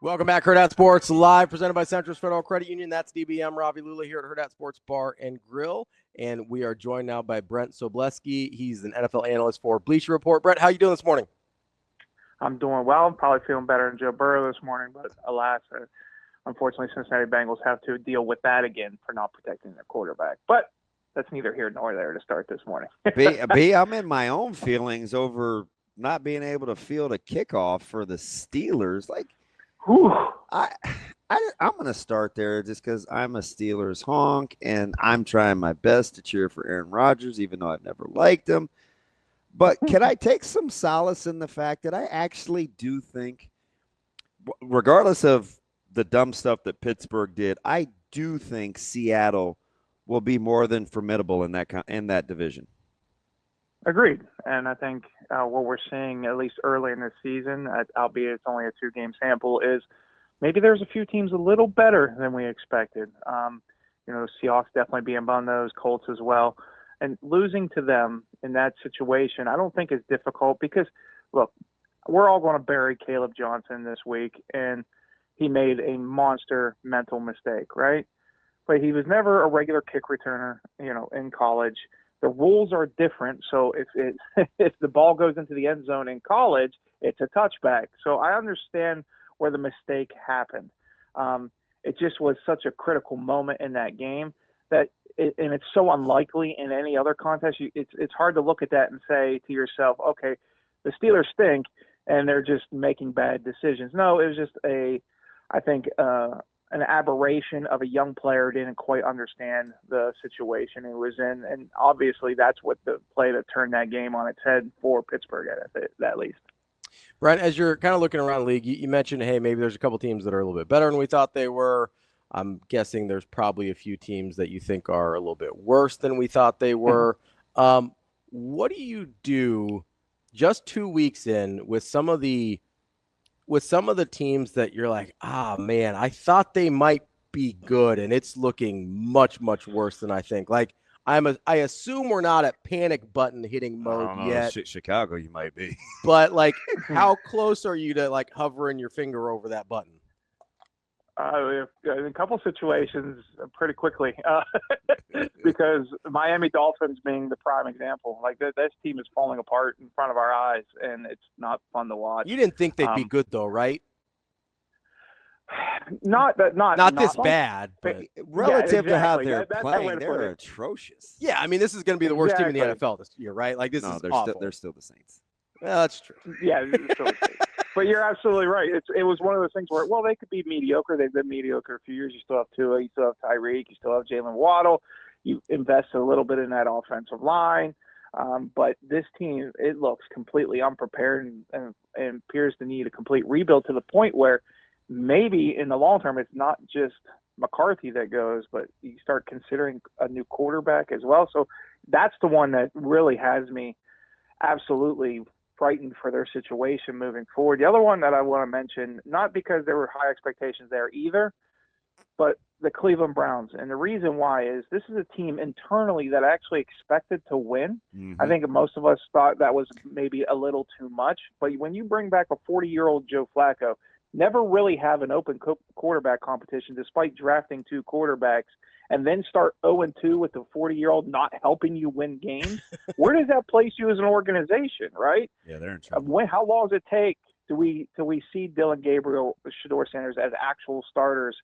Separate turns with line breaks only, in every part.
Welcome back, Hurrdat Sports, live presented by Centris Federal Credit Union. That's DBM Ravi, Lulla here at Hurrdat Sports Bar and Grill, and we are joined now by Brent Sobleski. He's an NFL analyst for BleacherReport. Brent, how you doing this morning?
I'm doing well. I'm probably feeling better than Joe Burrow this morning, but alas, unfortunately, Cincinnati Bengals have to deal with that again for not protecting their quarterback. But that's neither here nor there to start this morning.
B, I'm in my own feelings over not being able to field a kickoff for the Steelers. Like,
Whew.
I'm going to start there just because I'm a Steelers honk, and I'm trying my best to cheer for Aaron Rodgers, even though I've never liked him. But can I take some solace in the fact that I actually do think, regardless of the dumb stuff that Pittsburgh did, I do think Seattle will be more than formidable in that division.
Agreed. And I think what we're seeing, at least early in this season, albeit it's only a 2-game sample, is maybe there's a few teams a little better than we expected. Seahawks definitely being among those, Colts as well. And losing to them in that situation, I don't think is difficult because, look, we're all going to bury Caleb Johnson this week, and he made a monster mental mistake, right? But he was never a regular kick returner, in college. The rules are different, so if the ball goes into the end zone in college, it's a touchback. So I understand where the mistake happened. It just was such a critical moment in that game and it's so unlikely in any other contest. It's hard to look at that and say to yourself, okay, the Steelers stink and they're just making bad decisions. No, it was just an aberration of a young player who didn't quite understand the situation he was in. And obviously that's what the play that turned that game on its head for Pittsburgh at least.
Brent, as you're kind of looking around the league, you mentioned, hey, maybe there's a couple teams that are a little bit better than we thought they were. I'm guessing there's probably a few teams that you think are a little bit worse than we thought they were. What do you do just 2 weeks in with some of the teams that you're like, man, I thought they might be good, and it's looking much, much worse than I think. Like, I assume we're not at panic button hitting mode yet.
Chicago, you might be.
But, like, how close are you to, like, hovering your finger over that button?
In a couple situations pretty quickly because Miami Dolphins being the prime example, like this team is falling apart in front of our eyes and it's not fun to watch.
You didn't think they'd be good though, right?
Not
this bad, but
relative to how they're playing, they're atrocious.
Yeah, I mean, this is going to be the worst team in the NFL this year, right? Like this is awful.
They're still the Saints.
Well, that's true.
Yeah, they're still the Saints. But you're absolutely right. It was one of those things where, well, they could be mediocre. They've been mediocre a few years. You still have Tua, you still have Tyreek, you still have Jalen Waddle. You invest a little bit in that offensive line. But this team, it looks completely unprepared and appears to need a complete rebuild to the point where maybe in the long term, it's not just McCarthy that goes, but you start considering a new quarterback as well. So that's the one that really has me absolutely frightened for their situation moving forward. The other one that I want to mention, not because there were high expectations there either, but the Cleveland Browns. And the reason why is this is a team internally that actually expected to win. Mm-hmm. I think most of us thought that was maybe a little too much. But when you bring back a 40-year-old Joe Flacco, never really have an open quarterback competition despite drafting 2 quarterbacks, and then start 0-2 with the 40-year-old not helping you win games, where does that place you as an organization, right?
Yeah, they're in trouble.
How long does it take till we see Dylan Gabriel, Shedeur Sanders as actual starters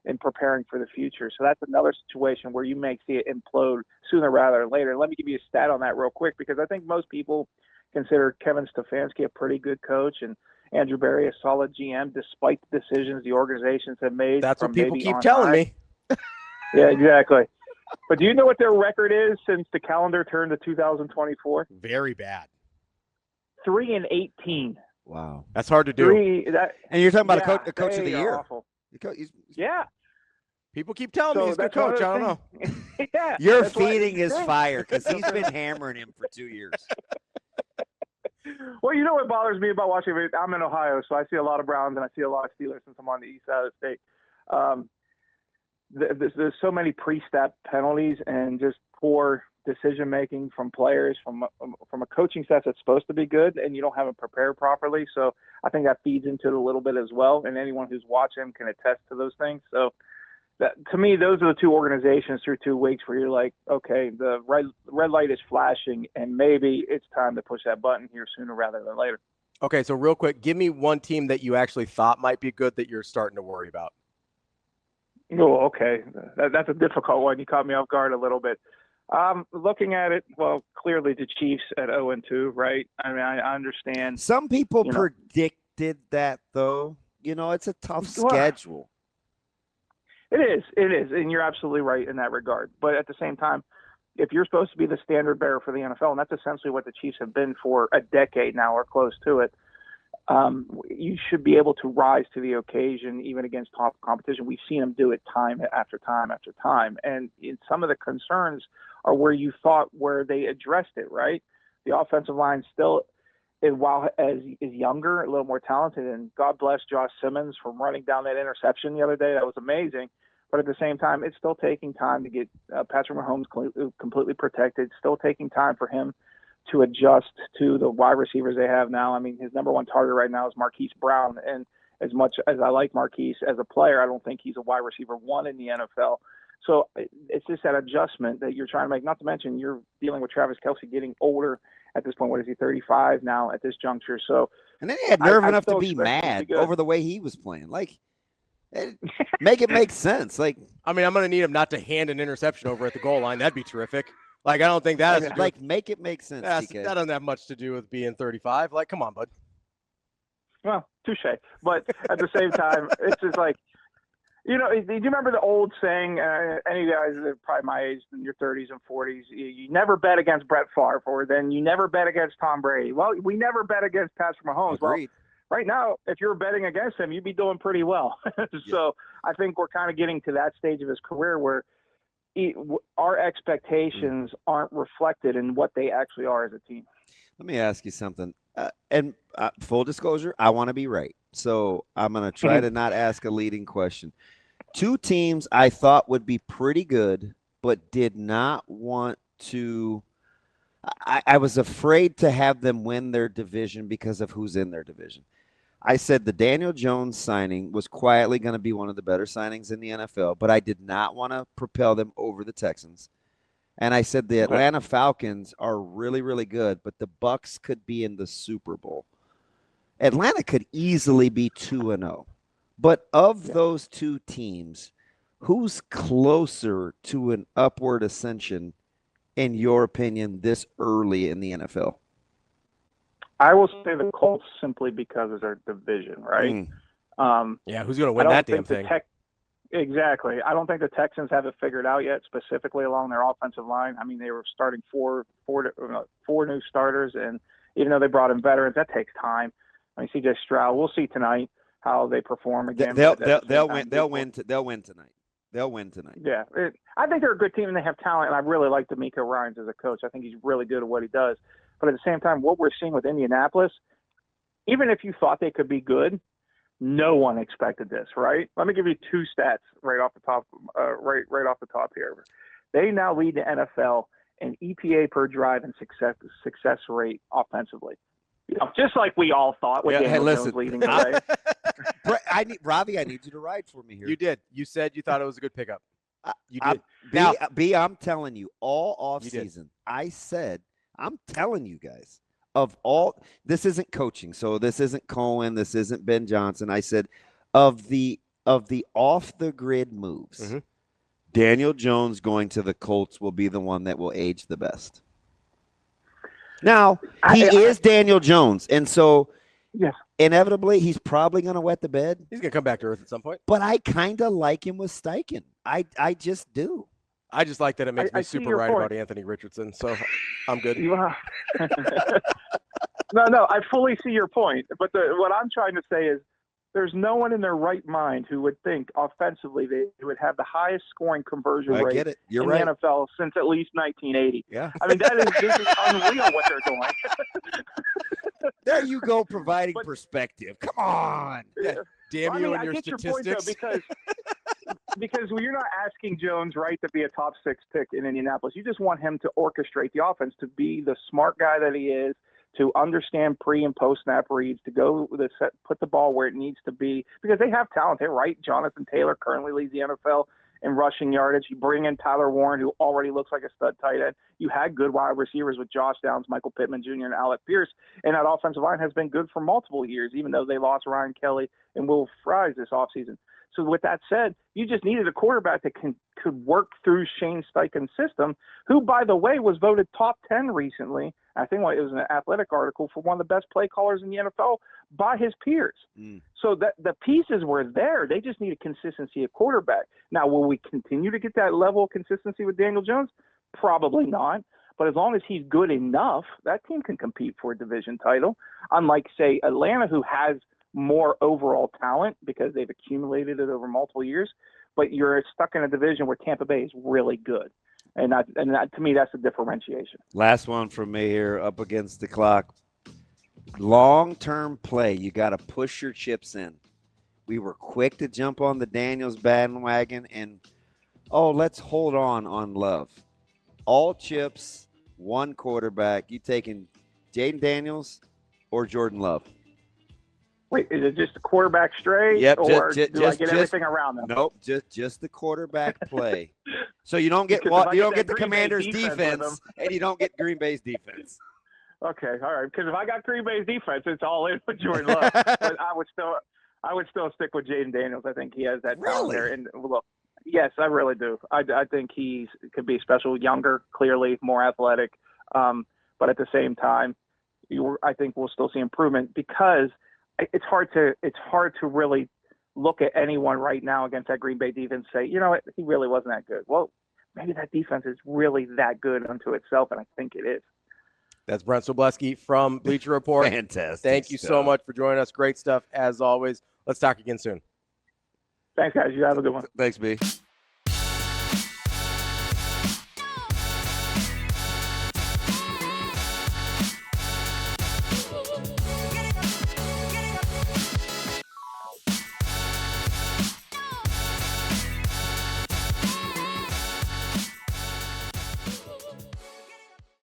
in preparing for the future? So that's another situation where you may see it implode sooner rather than later. And let me give you a stat on that real quick, because I think most people consider Kevin Stefanski a pretty good coach and Andrew Berry a solid GM, despite the decisions the organizations have made.
That's what people keep telling me.
Yeah, exactly. But do you know what their record is since the calendar turned to 2024?
Very bad.
3-18.
Wow,
that's hard to do.
And you're talking about a coach of the year.
Awful. Yeah.
People keep telling me he's a good coach. I don't know.
Yeah,
you're feeding his fire because he's been hammering him for 2 years.
Well, you know what bothers me about watching it? I'm in Ohio, so I see a lot of Browns and I see a lot of Steelers since I'm on the east side of the state. There's so many pre-snap penalties and just poor decision making from players, from a coaching staff that's supposed to be good, and you don't have them prepared properly. So I think that feeds into it a little bit as well. And anyone who's watching him can attest to those things. So to me, those are the two organizations through 2 weeks where you're like, okay, the red light is flashing, and maybe it's time to push that button here sooner rather than later.
Okay, so real quick, give me one team that you actually thought might be good that you're starting to worry about.
Oh, okay. That's a difficult one. You caught me off guard a little bit. Looking at it, well, clearly the Chiefs at 0-2, right? I mean, I understand.
Some people predicted that, though. It's a tough schedule.
It is, and you're absolutely right in that regard. But at the same time, if you're supposed to be the standard bearer for the NFL, and that's essentially what the Chiefs have been for a decade now or close to it, you should be able to rise to the occasion even against top competition. We've seen them do it time after time after time. And some of the concerns are where they addressed it, right? The offensive line still, while is younger, a little more talented, and God bless Josh Simmons for running down that interception the other day. That was amazing. But at the same time, it's still taking time to get Patrick Mahomes completely protected, still taking time for him to adjust to the wide receivers they have now. I mean, his number one target right now is Marquise Brown. And as much as I like Marquise as a player, I don't think he's a wide receiver one in the NFL. So it's just that adjustment that you're trying to make, not to mention you're dealing with Travis Kelce getting older at this point. What is he, 35 now at this juncture? So,
and then he had nerve enough to be mad over the way he was playing. Like, make it make sense. Like,
I mean, I'm going to need him not to hand an interception over at the goal line. That'd be terrific. Like, I don't think that is
like make it make sense.
That doesn't have much to do with being 35. Like, come on, bud.
Well, touche. But at the same time, it's just like, do you remember the old saying? Any guys that are probably my age in your 30s and 40s, you never bet against Brett Favre, or then you never bet against Tom Brady. Well, we never bet against Patrick Mahomes.
Agreed.
Well, right now, if you're betting against him, you'd be doing pretty well. So I think we're kind of getting to that stage of his career where our expectations aren't reflected in what they actually are as a team.
Let me ask you something. And full disclosure, I want to be right. So I'm going to try to not ask a leading question. 2 teams I thought would be pretty good, but did not want to. I was afraid to have them win their division because of who's in their division. I said the Daniel Jones signing was quietly going to be one of the better signings in the NFL, but I did not want to propel them over the Texans. And I said the Atlanta Falcons are really, really good, but the Bucks could be in the Super Bowl. Atlanta could easily be 2-0. But of those 2 teams, who's closer to an upward ascension, in your opinion, this early in the NFL?
I will say the Colts simply because of their division, right?
Yeah, who's going to win that damn thing?
Exactly. I don't think the Texans have it figured out yet, specifically along their offensive line. I mean, they were starting four new starters, and even though they brought in veterans, that takes time. I mean, CJ Stroud. We'll see tonight how they perform again.
They'll win tonight. They'll win tonight.
Yeah, I think they're a good team and they have talent, and I really like D'Amico Ryans as a coach. I think he's really good at what he does. But at the same time, what we're seeing with Indianapolis, even if you thought they could be good, no one expected this, right? Let me give you 2 stats right off the top, right off the top here. They now lead the NFL in EPA per drive and success rate offensively. Just like we all thought with Daniel Jones leading the way.
Ravi, I need you to ride for me here.
You did. You said you thought it was a good pickup. You did.
I'm telling you, all offseason, I said, I'm telling you guys, this isn't coaching, so this isn't Cohen, this isn't Ben Johnson. I said, of the off the grid moves, Daniel Jones going to the Colts will be the one that will age the best. Now, he is Daniel Jones, and so inevitably he's probably going to wet the bed.
He's going to come back to earth at some point.
But I kind of like him with Steichen. I just do.
I just like that it makes me super right about Anthony Richardson, so I'm good.
No, I fully see your point. But what I'm trying to say is there's no one in their right mind who would think offensively they would have the highest scoring conversion rate in the NFL since at least 1980.
Yeah.
I mean, this is unreal what they're doing.
There you go, providing perspective. Come on.
Yeah. Damn you and your statistics.
Your point, though, because you're not asking Jones, right, to be a top 6 pick in Indianapolis. You just want him to orchestrate the offense, to be the smart guy that he is, to understand pre and post snap reads, to put the ball where it needs to be, because they have talent. They're right. Jonathan Taylor currently leads the NFL in rushing yardage. You bring in Tyler Warren, who already looks like a stud tight end. You had good wide receivers with Josh Downs, Michael Pittman Jr., and Alec Pierce, and that offensive line has been good for multiple years, even though they lost Ryan Kelly and Will Fries this offseason. So with that said, you just needed a quarterback that could work through Shane Steichen's system, who, by the way, was voted top 10 recently. I think it was an Athletic article for one of the best play callers in the NFL by his peers. So that the pieces were there. They just need a consistency of quarterback. Now, will we continue to get that level of consistency with Daniel Jones? Probably not. But as long as he's good enough, that team can compete for a division title. Unlike, say, Atlanta, who has more overall talent because they've accumulated it over multiple years, but you're stuck in a division where Tampa Bay is really good. And that, to me, that's the differentiation.
Last one from me here, up against the clock. Long-term play, you got to push your chips in. We were quick to jump on the Daniels bandwagon and, let's hold on Love. All chips, one quarterback. You taking Jaden Daniels or Jordan Love?
Wait, is it just the quarterback straight,
Yep,
or do I get everything around them?
Nope, just the quarterback play. So you don't get the Commanders' defense, and you don't get Green Bay's defense.
Okay, all right. Because if I got Green Bay's defense, it's all in with Jordan Love. But I would still stick with Jaden Daniels. I think he has that talent there. And look, yes, I really do. I think he could be special, younger, clearly more athletic. But at the same time, I think we'll still see improvement, because it's hard to really look at anyone right now against that Green Bay defense and say, you know what, he really wasn't that good. Well, maybe that defense is really that good unto itself, and I think it is.
That's Brent Sobleski from Bleacher Report.
Fantastic.
Thank you so much for joining us. Great stuff as always. Let's talk again soon.
Thanks, guys. You have a good one.
Thanks, B.